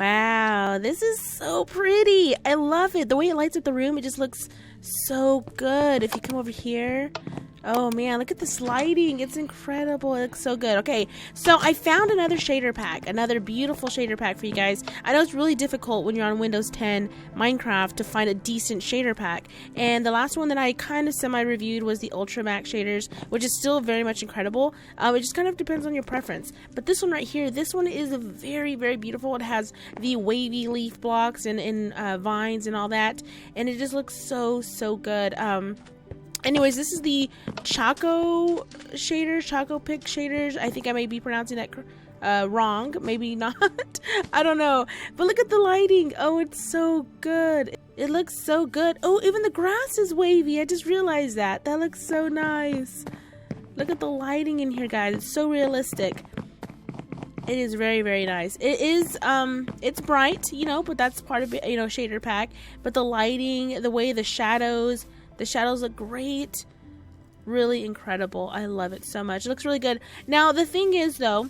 Wow, this is so pretty. I love it. The way it lights up the room, it just looks so good. If you come over here, oh man, look at this lighting. It's incredible. It looks so good. Okay, so I found another shader pack, another beautiful shader pack for you guys. I know it's really difficult when you're on Windows 10 Minecraft to find a decent shader pack. And the last one that I kind of semi-reviewed was the Ultramax shaders, which is still very much incredible. It just kind of depends on your preference. But this one right here, this one is very, very beautiful. It has the wavy leaf blocks and vines and all that. And it just looks so, so good. Anyways, this is the Chocapic Shaders. I think I may be pronouncing that wrong. Maybe not. I don't know. But look at the lighting. Oh, it's so good. It looks so good. Oh, even the grass is wavy. I just realized that. That looks so nice. Look at the lighting in here, guys. It's so realistic. It is very, very nice. It is, it's bright, you know, but that's part of it, you know, shader pack. But the lighting, the way the shadows look great. Really incredible. I love it so much. It looks really good. Now, the thing is, though,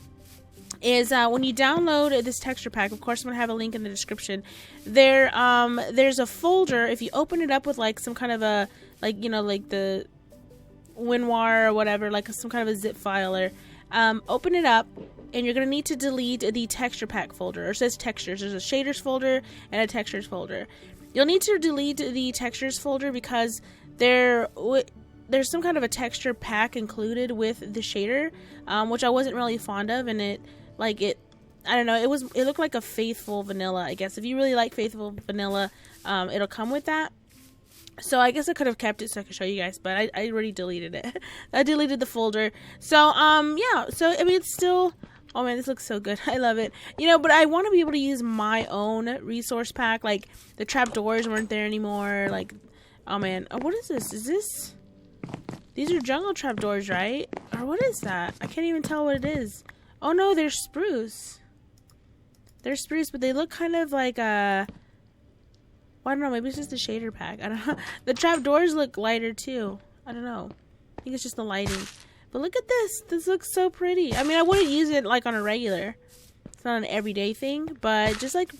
is when you download this texture pack, of course, I'm going to have a link in the description. There's a folder. If you open it up with, like, some kind of a, like, you know, like the WinRAR or whatever, like some kind of a zip file, or open it up. And you're going to need to delete the texture pack folder. It says textures. There's a shaders folder and a textures folder. You'll need to delete the textures folder because there's some kind of a texture pack included with the shader, which I wasn't really fond of. And I don't know, it looked like a Faithful vanilla, I guess. If you really like Faithful vanilla, it'll come with that. So I guess I could have kept it so I could show you guys, but I already deleted it. I deleted the folder. So, yeah. So, I mean, it's still... Oh man, this looks so good. I love it. You know, but I want to be able to use my own resource pack. Like, the trapdoors weren't there anymore. Like, oh man. Oh, what is this? Is this... These are jungle trapdoors, right? Or what is that? I can't even tell what it is. Oh no, they're spruce. They're spruce, but they look kind of like, well, I don't know. Maybe it's just the shader pack. I don't know. The trapdoors look lighter, too. I don't know. I think it's just the lighting. But look at this. This looks so pretty. I mean, I wouldn't use it like on a regular. It's not an everyday thing. But just like,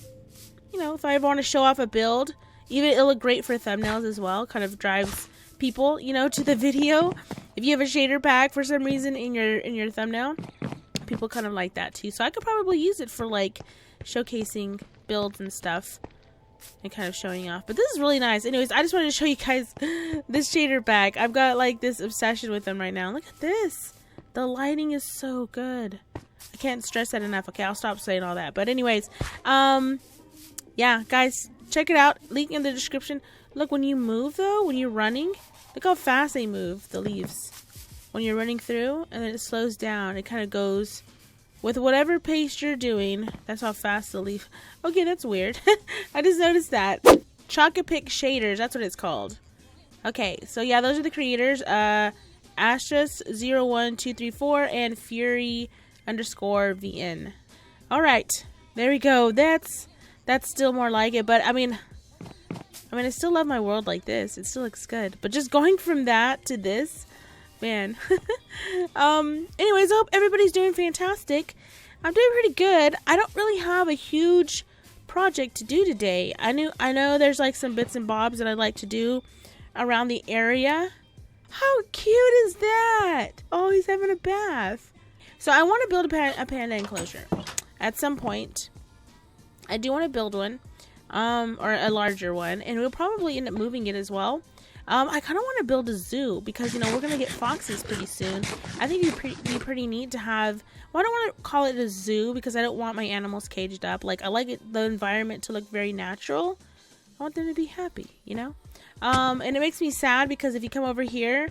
you know, if I ever want to show off a build, even it'll look great for thumbnails as well. Kind of drives people, you know, to the video. If you have a shader pack for some reason in your thumbnail, people kind of like that too. So I could probably use it for like showcasing builds and stuff. And kind of showing off. But this is really nice. Anyways, I just wanted to show you guys this shader pack. I've got like this obsession with them right now. Look at this. The lighting is so good. I can't stress that enough. Okay, I'll stop saying all that. But anyways, yeah, guys, check it out. Link in the description. Look, when you move though, when you're running, look how fast they move, the leaves. When you're running through, and then it slows down. It kind of goes... With whatever pace you're doing, that's how fast the leaf... Okay, that's weird. I just noticed that. Chocapic Shaders, that's what it's called. Okay, so yeah, those are the creators. Astras01234 and Fury_VN. Alright, there we go. That's still more like it, but I mean, I still love my world like this. It still looks good. But just going from that to this... Man. Anyways, I hope everybody's doing fantastic. I'm doing pretty good. I don't really have a huge project to do today. I know there's like some bits and bobs that I'd like to do around the area. How cute is that? Oh, he's having a bath. So I want to build a panda enclosure at some point. I do want to build one, or a larger one, and we'll probably end up moving it as well. I kind of want to build a zoo because, you know, we're going to get foxes pretty soon. I think it'd be pretty neat to have... Well, I don't want to call it a zoo because I don't want my animals caged up. Like, I like the environment to look very natural. I want them to be happy, you know? And it makes me sad because if you come over here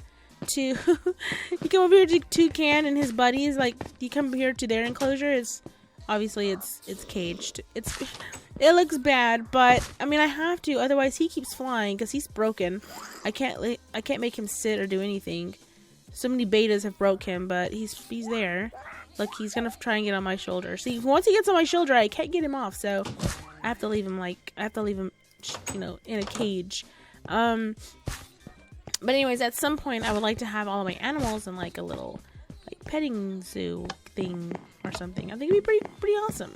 to... you come over here to Toucan and his buddies, like, you come here to their enclosure, it's caged. It looks bad, but I mean I have to, otherwise he keeps flying because he's broken. I can't make him sit or do anything. So many betas have broke him, but he's there. Look, he's gonna try and get on my shoulder. See, once he gets on my shoulder, I can't get him off. So I have to leave him you know, in a cage. But anyways, at some point I would like to have all of my animals in like a little like petting zoo thing or something. I think it'd be pretty awesome.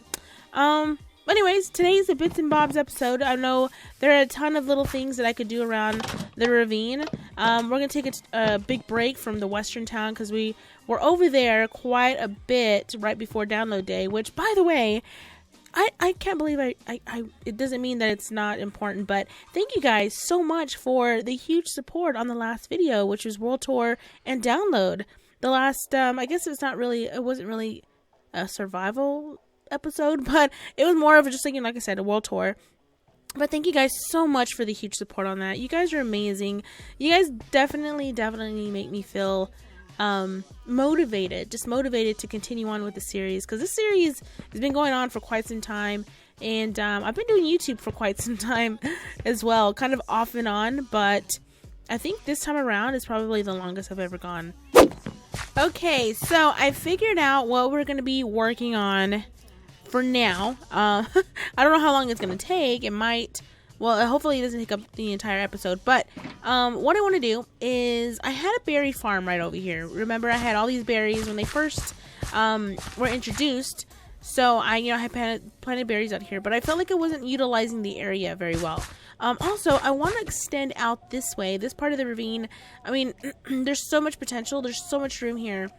anyways, today's a Bits and Bobs episode. I know there are a ton of little things that I could do around the ravine. We're going to take a big break from the western town because we were over there quite a bit right before download day, which, by the way, I can't believe it doesn't mean that it's not important, but thank you guys so much for the huge support on the last video, which was World Tour and download. The last, I guess it wasn't really a survival episode, but it was more of just like I said, a World Tour. But thank you guys so much for the huge support on that. You guys are amazing. You guys definitely make me feel motivated to continue on with the series, because this series has been going on for quite some time, and I've been doing YouTube for quite some time as well, kind of off and on, but I think this time around is probably the longest I've ever gone. Okay, so I figured out what we're going to be working on for now. I don't know how long it's going to take. It might, well, hopefully it doesn't take up the entire episode, but what I want to do is, I had a berry farm right over here. Remember, I had all these berries when they first were introduced, so I had planted berries out here, but I felt like I wasn't utilizing the area very well. Also, I want to extend out this way, this part of the ravine. I mean, there's so much potential, there's so much room here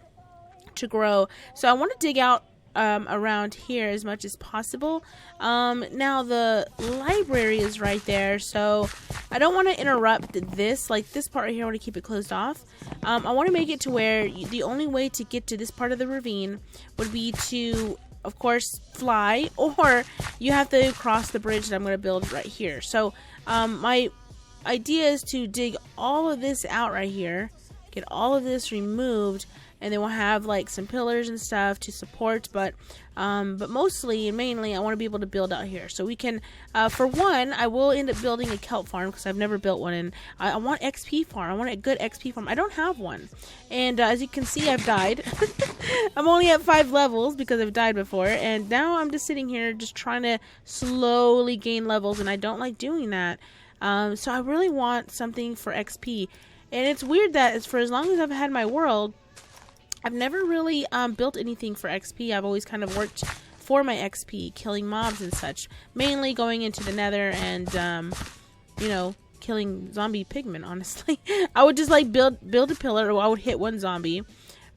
to grow, so I want to dig out around here as much as possible. Now the library is right there, so I don't want to interrupt this, like this part right here. I want to keep it closed off. I want to make it to where the only way to get to this part of the ravine would be to, of course, fly, or you have to cross the bridge that I'm going to build right here. So my idea is to dig all of this out right here, get all of this removed, and then we'll have like some pillars and stuff to support, but mostly and mainly I want to be able to build out here, so we can for one, I will end up building a kelp farm because I've never built one, and I want XP farm. I want a good XP farm. I don't have one, and as you can see, I've died. I'm only at 5 levels because I've died before, and now I'm just sitting here just trying to slowly gain levels, and I don't like doing that. So I really want something for XP, and it's weird that it's for as long as I've had my world, I've never really built anything for XP. I've always kind of worked for my XP, killing mobs and such. Mainly going into the nether and, killing zombie pigmen, honestly. I would just like build a pillar, or I would hit one zombie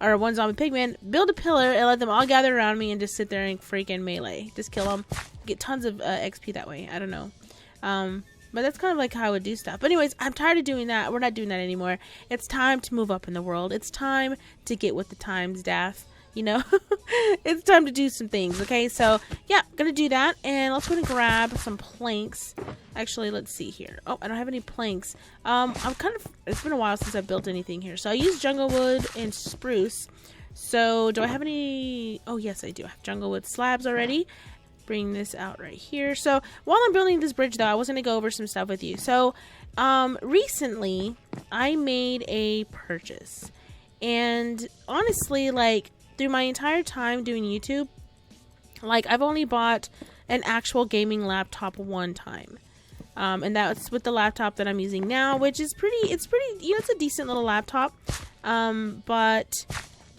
pigman, build a pillar, and let them all gather around me and just sit there and freaking melee. Just kill them. Get tons of XP that way. I don't know. But that's kind of like how I would do stuff. But anyways, I'm tired of doing that. We're not doing that anymore. It's time to move up in the world. It's time to get with the times, Daph. It's time to do some things, okay? So, yeah, gonna do that. And let's go and grab some planks. Actually, let's see here. Oh, I don't have any planks. It's been a while since I've built anything here. So I use jungle wood and spruce. So, do I have any? Oh, yes, I do. I have jungle wood slabs already. Bring this out right here. So while I'm building this bridge, though, I was going to go over some stuff with you. So recently I made a purchase, and honestly, like, through my entire time doing YouTube, like, I've only bought an actual gaming laptop one time, and that's with the laptop that I'm using now, which is it's a decent little laptop, but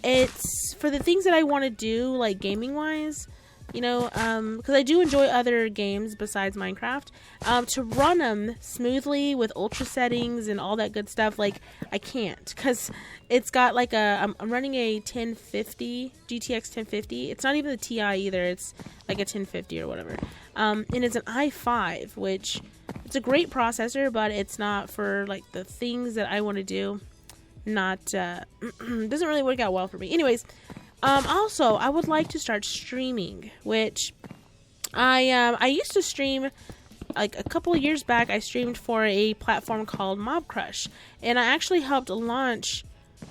it's for the things that I want to do, like gaming wise, because I do enjoy other games besides Minecraft, to run them smoothly with ultra settings and all that good stuff, like, I can't, because it's got like I'm running a 1050, GTX 1050, it's not even the Ti either, it's like a 1050 or whatever, and it's an i5, which, it's a great processor, but it's not for, like, the things that I want to do, doesn't really work out well for me. Anyways, also, I would like to start streaming, which I used to stream, like, a couple of years back. I streamed for a platform called Mob Crush, and I actually helped launch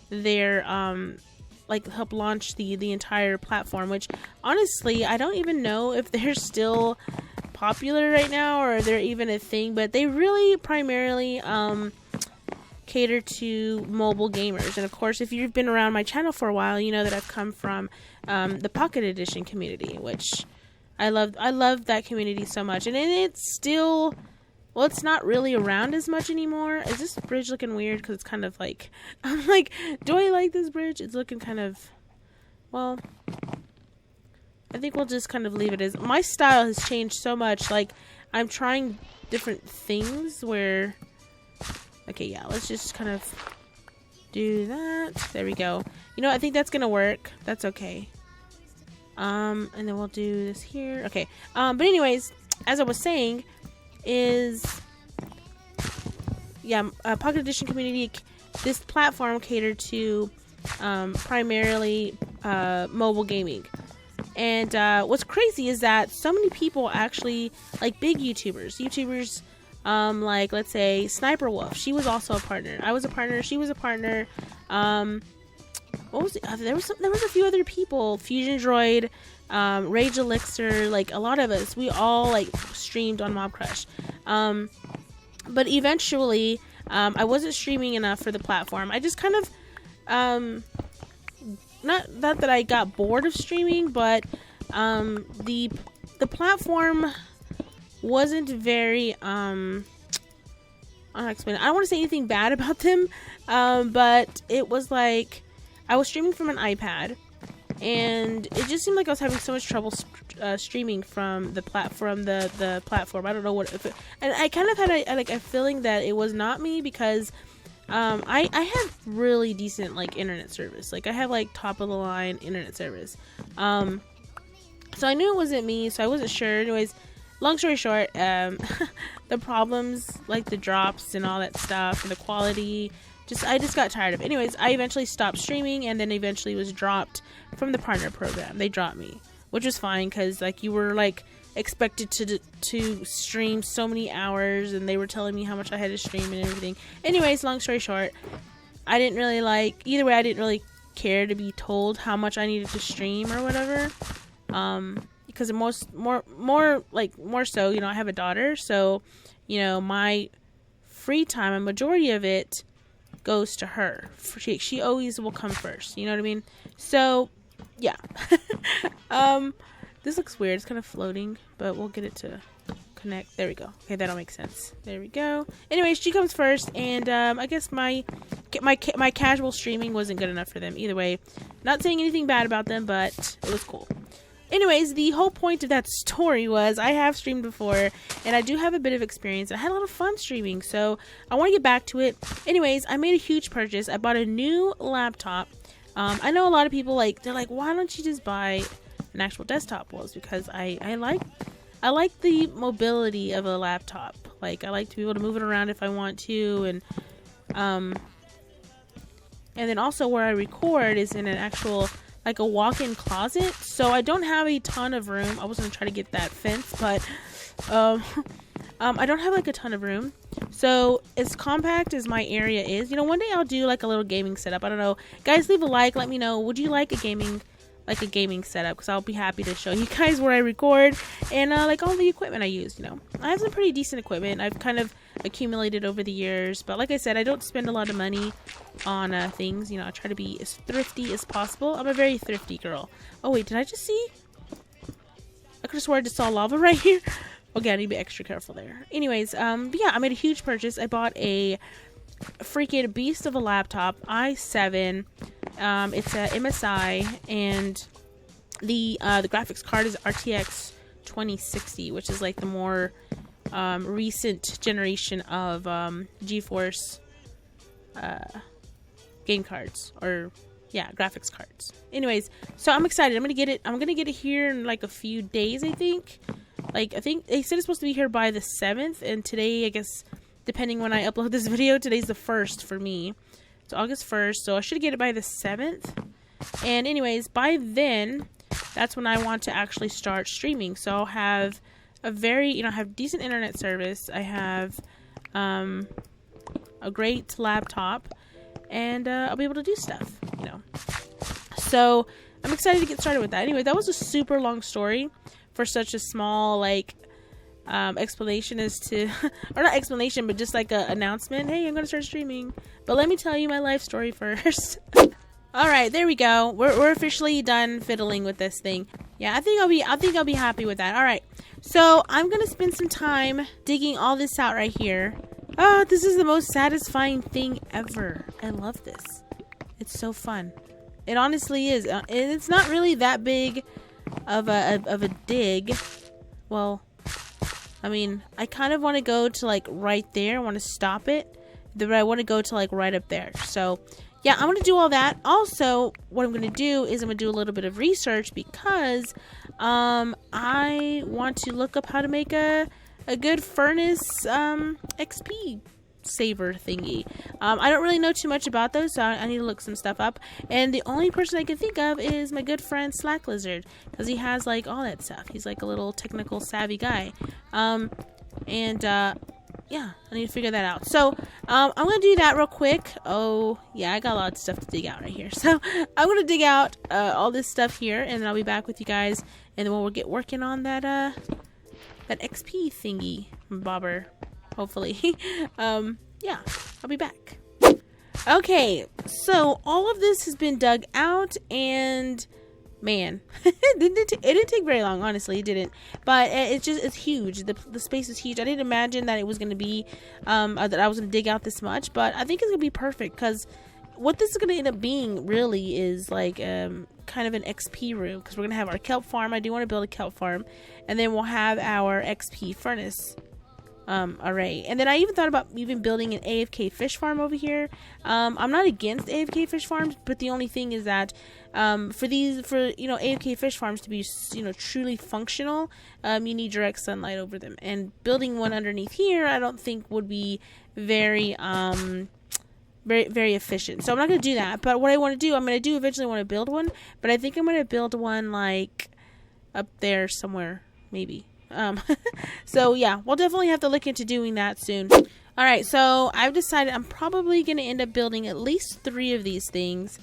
their, help launch the entire platform, which, honestly, I don't even know if they're still popular right now, or they're even a thing, but they really primarily, cater to mobile gamers. And of course, if you've been around my channel for a while, you know that I've come from the Pocket Edition community, which I love that community so much. And it's still, well, it's not really around as much anymore. Is this bridge looking weird? Because it's kind of like, I'm like, do I like this bridge? It's looking kind of, well, I think we'll just kind of leave it as, my style has changed so much. Like, I'm trying different things where, okay, yeah, let's just kind of do that. There we go. You know, I think that's gonna work. That's okay. And then we'll do this here. Okay. But anyways, as I was saying, is, yeah, Pocket Edition community, this platform catered to primarily mobile gaming. And what's crazy is that so many people actually, like big YouTubers, like let's say Sniper Wolf, she was also a partner. I was a partner. She was a partner. What was it? There was a few other people. Fusion Droid, Rage Elixir, like a lot of us. We all like streamed on Mob Crush. But eventually, I wasn't streaming enough for the platform. I just kind of, not that I got bored of streaming, but the platform wasn't very I'll explain it. I don't want to say anything bad about them, but it was like I was streaming from an iPad, and it just seemed like I was having so much trouble streaming from the platform. I don't know what, and I kind of had a feeling that it was not me, because I have really decent like internet service. Like I have like top of the line internet service. So I knew it wasn't me, so I wasn't sure. Anyways, long story short, the problems, like the drops and all that stuff, and the quality, I just got tired of it. Anyways, I eventually stopped streaming, and then eventually was dropped from the partner program. They dropped me, which was fine, because like you were like expected to stream so many hours, and they were telling me how much I had to stream and everything. Anyways, long story short, I didn't really like, either way, I didn't really care to be told how much I needed to stream or whatever. Because more so, you know, I have a daughter, so, you know, my free time, a majority of it goes to her. She always will come first, you know what I mean? So, yeah. This looks weird. It's kind of floating, but we'll get it to connect. There we go. Okay, that'll make sense. There we go. Anyways, she comes first, and I guess my casual streaming wasn't good enough for them. Either way, not saying anything bad about them, but it was cool. Anyways, the whole point of that story was I have streamed before, and I do have a bit of experience. I had a lot of fun streaming, so I want to get back to it. Anyways, I made a huge purchase. I bought a new laptop. I know a lot of people, like, they're like, why don't you just buy an actual desktop? Well, it's because I like the mobility of a laptop. Like, I like to be able to move it around if I want to, and then also where I record is in an actual, like, a walk-in closet, so I don't have a ton of room. I was gonna try to get that fence, but I don't have like a ton of room, so as compact as my area is, you know, one day I'll do like a little gaming setup. I don't know, guys, leave a like, let me know, would you like a gaming setup, because I'll be happy to show you guys where I record and like all the equipment I use. You know, I have some pretty decent equipment I've kind of accumulated over the years, but like I said, I don't spend a lot of money on things. You know, I try to be as thrifty as possible. I'm a very thrifty girl. Oh wait, did I just see? I could have sworn I just saw lava right here. Okay, I need to be extra careful there. Anyways, but yeah, I made a huge purchase. I bought a freaking beast of a laptop, i7. It's a MSI, and the graphics card is RTX 2060, which is like the more recent generation of GeForce game cards, or yeah, graphics cards. Anyways, so I'm excited. I'm gonna get it here in like a few days, I think. Like, I think they said it's supposed to be here by the 7th, and today, I guess, depending when I upload this video, today's the 1st for me. It's August 1st, so I should get it by the 7th. And anyways, by then, that's when I want to actually start streaming. So I'll have a very, you know, I have decent internet service. I have a great laptop, and I'll be able to do stuff, you know. So I'm excited to get started with that. Anyway, that was a super long story for such a small, like, explanation as to, or not explanation, but just like a announcement. Hey, I'm gonna start streaming. But let me tell you my life story first. Alright, there we go. We're officially done fiddling with this thing. Yeah, I think I'll be happy with that. Alright. So I'm gonna spend some time digging all this out right here. Oh, this is the most satisfying thing ever. I love this. It's so fun. It honestly is. It's not really that big of a dig. Well, I mean, I kind of want to go to like right there. I want to stop it, but I want to go to like right up there. So yeah, I'm gonna do all that. Also, what I'm gonna do is I'm gonna do a little bit of research because I want to look up how to make a good furnace XP saver thingy. I don't really know too much about those, so I need to look some stuff up. And the only person I can think of is my good friend Slack Lizard, because he has like all that stuff. He's like a little technical savvy guy. Yeah, I need to figure that out. So I'm gonna do that real quick. Oh yeah, I got a lot of stuff to dig out right here. So I'm gonna dig out all this stuff here, and then I'll be back with you guys, and then we'll get working on that that XP thingy bobber, hopefully. Yeah, I'll be back. Okay, so all of this has been dug out, and man, it didn't take very long, honestly. It didn't, but it's huge. The space is huge. I didn't imagine that it was going to be that I was going to dig out this much, but I think it's going to be perfect, because what this is going to end up being really is like kind of an XP room, because we're going to have our kelp farm. I do want to build a kelp farm, and then we'll have our XP furnace array. And then I even thought about even building an AFK fish farm over here. I'm not against AFK fish farms, but the only thing is that for AFK fish farms to be truly functional, you need direct sunlight over them, and building one underneath here I don't think would be very very efficient. So I'm not going to do that. But what I want to do, eventually want to build one, but I think I'm going to build one like up there somewhere, maybe. So yeah, we'll definitely have to look into doing that soon. Alright, so I've decided I'm probably going to end up building at least 3 of these things.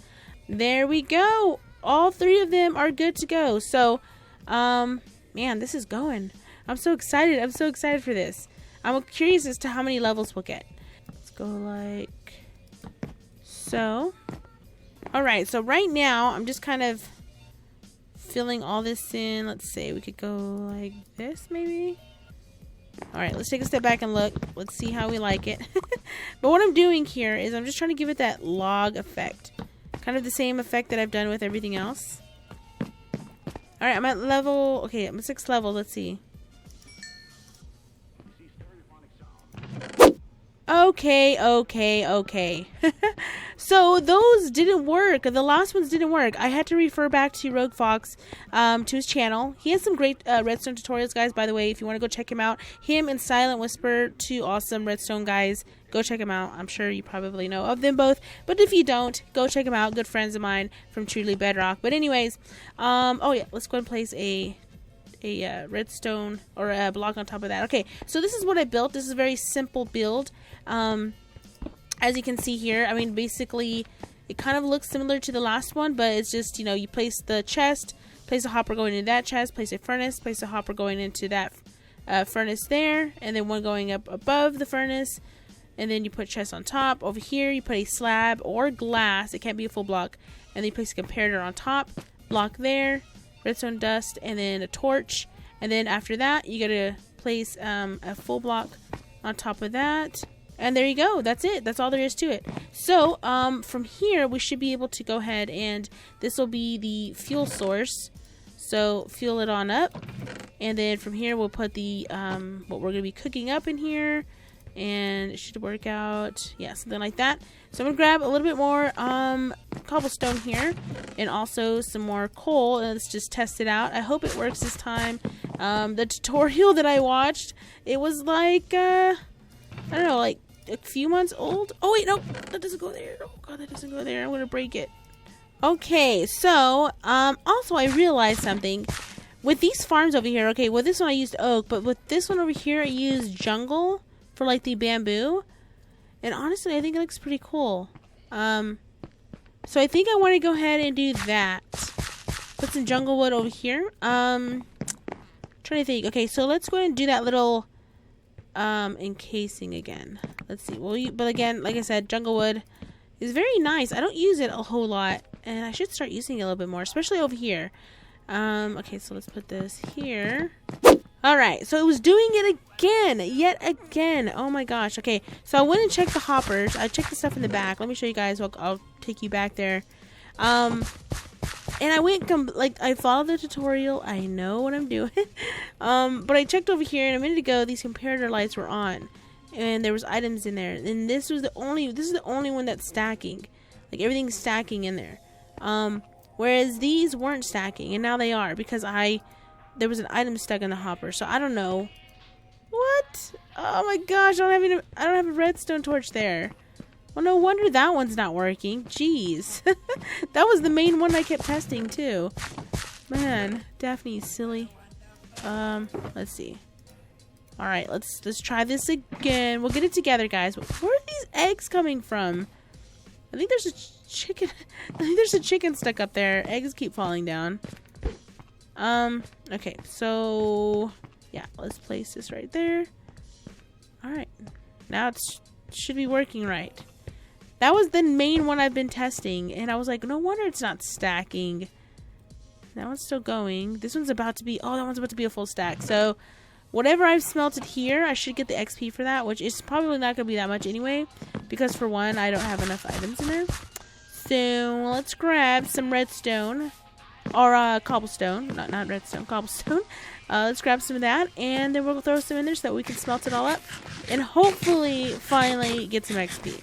There we go. All 3 of them are good to go. So, man, this is going. I'm so excited. I'm so excited for this. I'm curious as to how many levels we'll get. Let's go like so. Alright, so right now I'm just kind of filling all this in. Let's say we could go like this maybe. Alright, let's take a step back and look. Let's see how we like it. But what I'm doing here is I'm just trying to give it that log effect. Kind of the same effect that I've done with everything else. Alright, I'm at level... Okay, I'm at 6th level. Let's see. Okay. So those didn't work. The last ones didn't work. I had to refer back to Rogue Fox, to his channel. He has some great redstone tutorials, guys, by the way, if you want to go check him out. Him and Silent Whisper, 2 awesome redstone guys. Go check them out. I'm sure you probably know of them both, but if you don't, go check them out. Good friends of mine from Truly Bedrock. But anyways, oh yeah, let's go and place a redstone or a block on top of that. Okay, so this is what I built. This is a very simple build. As you can see here, I mean, basically it kind of looks similar to the last one, but it's just, you place the chest, place a hopper going into that chest, place a furnace, place a hopper going into that furnace there, and then one going up above the furnace, and then you put chest on top. Over here you put a slab or glass, it can't be a full block, and then you place a comparator on top, block there, redstone dust, and then a torch, and then after that you gotta place a full block on top of that, and there you go. That's it. That's all there is to it. So from here we should be able to go ahead, and this will be the fuel source, so fuel it on up, and then from here we'll put the what we're gonna be cooking up in here, and it should work out, yeah, something like that. So I'm gonna grab a little bit more cobblestone here, and also some more coal, and let's just test it out. I hope it works this time. The tutorial that I watched, it was like I don't know, like a few months old. Oh wait, no, that doesn't go there. Oh god, that doesn't go there. I'm gonna break it. Okay, so also I realized something with these farms over here. Okay, with this one I used oak, but with this one over here I used jungle for like the bamboo, and honestly I think it looks pretty cool. So I think I want to go ahead and do that. Put some jungle wood over here. Trying to think. Okay, so let's go ahead and do that little encasing again. Let's see. Well, but again, like I said, jungle wood is very nice. I don't use it a whole lot, and I should start using it a little bit more, especially over here. Okay, so let's put this here. Alright, so it was doing it again, yet again. Oh my gosh. Okay, so I went and checked the hoppers. I checked the stuff in the back. Let me show you guys. I'll take you back there. And I went like I followed the tutorial. I know what I'm doing. But I checked over here, and a minute ago these comparator lights were on, and there was items in there. And this is the only one that's stacking. Like everything's stacking in there. Whereas these weren't stacking, and now they are because there was an item stuck in the hopper. So I don't know. What? Oh my gosh! I don't have a redstone torch there. Well, no wonder that one's not working. Jeez. That was the main one I kept testing, too. Man, Daphne's silly. Let's see. Alright, let's try this again. We'll get it together, guys. Where are these eggs coming from? I think there's a chicken. I think there's a chicken stuck up there. Eggs keep falling down. Okay, so... yeah, let's place this right there. Alright. Now it should be working right. That was the main one I've been testing, and I was like, no wonder it's not stacking. That one's still going. This one's about to be, oh, that one's about to be a full stack. So, whatever I've smelted here, I should get the XP for that, which is probably not going to be that much anyway, because for one, I don't have enough items in there. So, let's grab some redstone, or cobblestone, not redstone, cobblestone. Let's grab some of that, and then we'll throw some in there so that we can smelt it all up, and hopefully, finally, get some XP.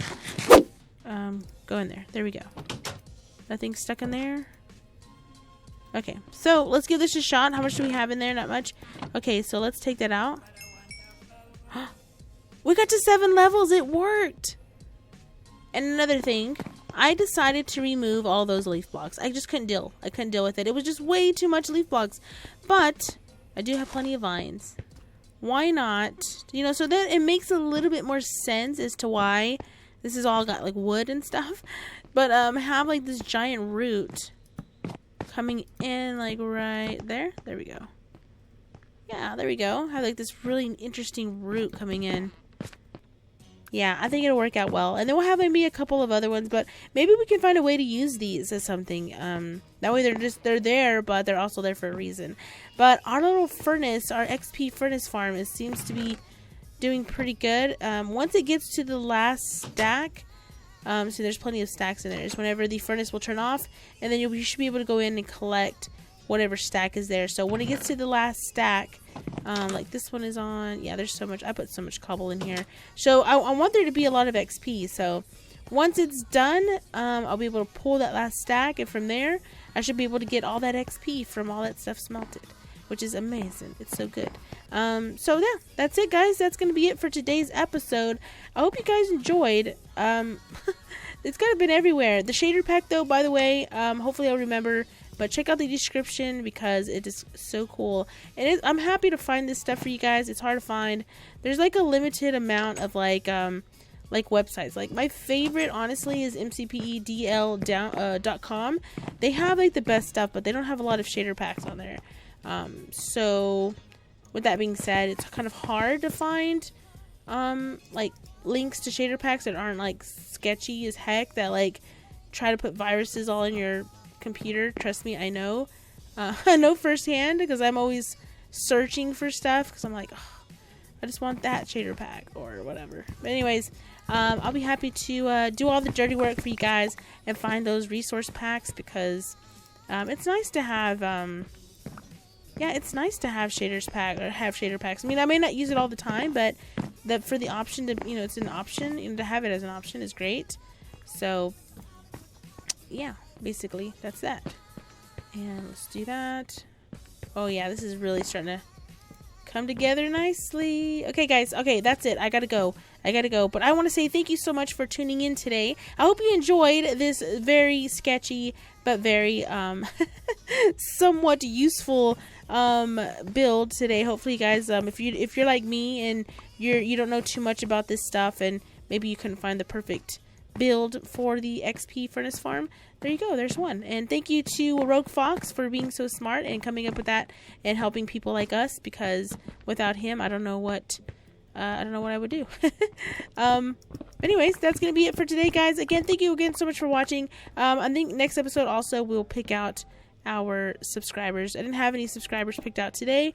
Go in there. There we go. Nothing stuck in there. Okay, so let's give this a shot. How much do we have in there? Not much. Okay, so let's take that out. We got to 7 levels. It worked. And another thing, I decided to remove all those leaf blocks. I just couldn't deal. I couldn't deal with it. It was just way too much leaf blocks. But I do have plenty of vines. Why not? You know, so that it makes a little bit more sense as to why this is all got like wood and stuff. But have like this giant root coming in like right there. There we go. Yeah, there we go. Have like this really interesting root coming in. Yeah, I think it'll work out well. And then we'll have maybe a couple of other ones, but maybe we can find a way to use these as something. That way they're there, but they're also there for a reason. But our little furnace, our XP furnace farm, seems to be doing pretty good. Once it gets to the last stack, so there's plenty of stacks in there. It's whenever the furnace will turn off, and then you should be able to go in and collect whatever stack is there. So when it gets to the last stack, like this one is on, yeah, there's so much, I put so much cobble in here. So I want there to be a lot of XP. So once it's done, I'll be able to pull that last stack, and from there, I should be able to get all that XP from all that stuff smelted, which is amazing. It's so good. So yeah, that's it, guys. That's going to be it for today's episode. I hope you guys enjoyed. It's kind of been everywhere. The shader pack, though, by the way, hopefully I'll remember. But check out the description because it is so cool. And I'm happy to find this stuff for you guys. It's hard to find. There's like a limited amount of like websites. Like my favorite, honestly, is mcpedl.com. They have like the best stuff, but they don't have a lot of shader packs on there. So with that being said, it's kind of hard to find like links to shader packs that aren't like sketchy as heck, that like try to put viruses all in your computer. Trust me, I know. I know firsthand because I'm always searching for stuff because I'm like, oh, I just want that shader pack or whatever. But anyways, I'll be happy to do all the dirty work for you guys and find those resource packs because it's nice to have yeah, it's nice to have shader packs. I mean, I may not use it all the time, but for the option to, you know, it's an option, you know, to have it as an option is great. So yeah, basically that's that. And let's do that. Oh yeah, this is really starting to come together nicely. Okay, guys. Okay, that's it. I gotta go. But I want to say thank you so much for tuning in today. I hope you enjoyed this very sketchy but very somewhat useful build today. Hopefully, you guys, if you're like me and you don't know too much about this stuff and maybe you couldn't find the perfect build for the XP furnace farm, there you go, there's one. And thank you to Rogue Fox for being so smart and coming up with that and helping people like us, because without him I don't know what I would do. Anyways, that's gonna be it for today, guys. Again, thank you again so much for watching. I think next episode also we'll pick out our subscribers. I didn't have any subscribers picked out today,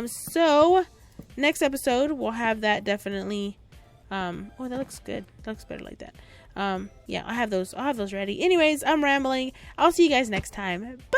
so next episode we'll have that definitely. Oh, that looks good. That looks better like that. Yeah, I'll have those ready. Anyways, I'm rambling. I'll see you guys next time. Bye.